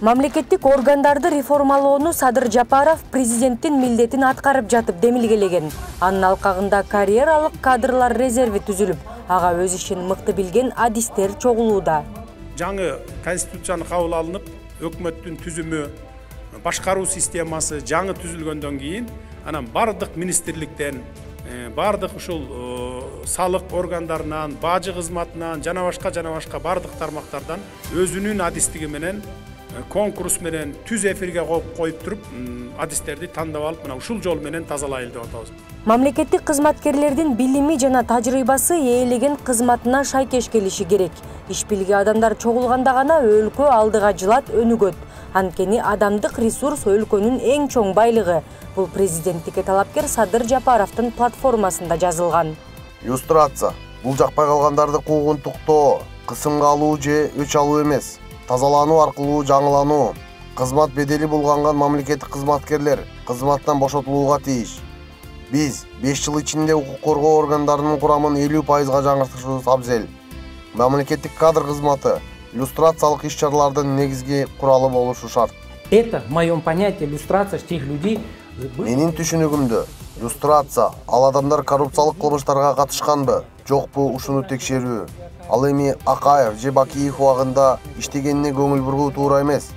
Мамлекеттик органдарды реформалоону Садыр Жапаров президенттин милдетин аткарып жатып демилгелеген. Анын алкагында карьералык кадрлар резерви түзүлүп, ага өз ишин мыкты билген адистер чогулууда. Жаңы конституцияны кабыл алынып, өкмөттүн түзүмү, башкаруу системасы жаңы түзүлгөндөн кийин, анан бардык министрликтен, бардык ушул салык органдарынан, бажы кызматынан, жана башка бардык тармактардан өзүнүн адистиги менен конкурс менен түз эфирге коюп туруп, адистерди тандап алып, мына ушул жол менен тазалайлы деп атабыз. Мамлекеттик кызматкерлердин билими жана тажрыйбасы ээлеген кызматына шайкеш келиши керек. Иш билген адамдар чогулганда гана өлкө алдыга жылат, өнүгөт. Анткени адамдык ресурс өлкөнүн эң чоң байлыгы. Бул президенттикке талапкер Садыр Жапаровдун платформасында жазылган. Иллюстрация. Бул жакпай калгандарды куугунтуктоо, кысымга алуу же өч алуу эмес. Тазалануу аркылуу жаңылануу. Кызмат бедели булганган мамлекеттик кызматкерлер кызматтан бошотулууга тийиш. Биз 5 жыл ичинде укук коргоо органдарынын курамын 50% жаңыртышыбыз абзел. Мамлекеттик кадр кызматы иллюстрациялык иш-чаралардын негизги куралы болушу шарт. Это, в моем понятии, иллюстрация тех людей. Менин түшүнүгүмдө, иллюстрация ал адамдар коррупциялык кылмыштарга катышканбы, жокпу ушуну текшерүү. Ал эми Акаев же Бакиев убагында иштегенине көңүл буруу туура эмес.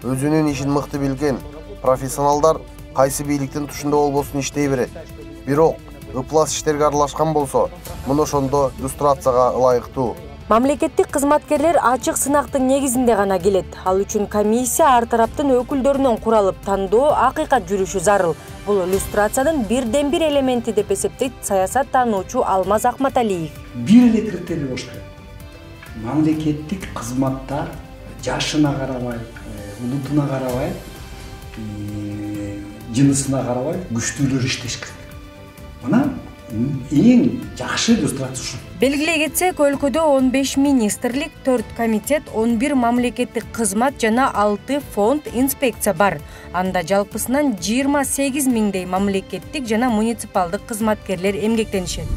Өзүнүн ишин мыкты билген профессионалдар кайсы бийликтин тушунда болбосун иштей берет. Бирок ыплас иштерге аралашкан болсо, муну ошондо иллюстрацияга ылайыктуу. Мамлекеттик кызматкерлер ачык сынактын негизинде гана келет. Ал үчүн комиссия ар тараптын өкүлдөрүнөн куралып, тандоо акыйкат жүрүшү зарыл. Бул иллюстрациянын бирден-бир элементи деп эсептейт саясат таануучу Алмаз Акматалиев. Бир эле критерий болуш керек. Мамлекеттик кызматтар жашына карабай, улутуна карабай, жынысына карабай күчтүүлөр иштеш керек. Мына эң жакшы иллюстрация ушул. Белгилей кетсек, өлкөдө 15 министрлик, 4 комитет, 11 мамлекеттик кызмат жана 6 фонд, инспекция бар. Анда жалпысынан 28 миңдей мамлекеттик жана муниципалдык кызматкерлер эмгектенишет.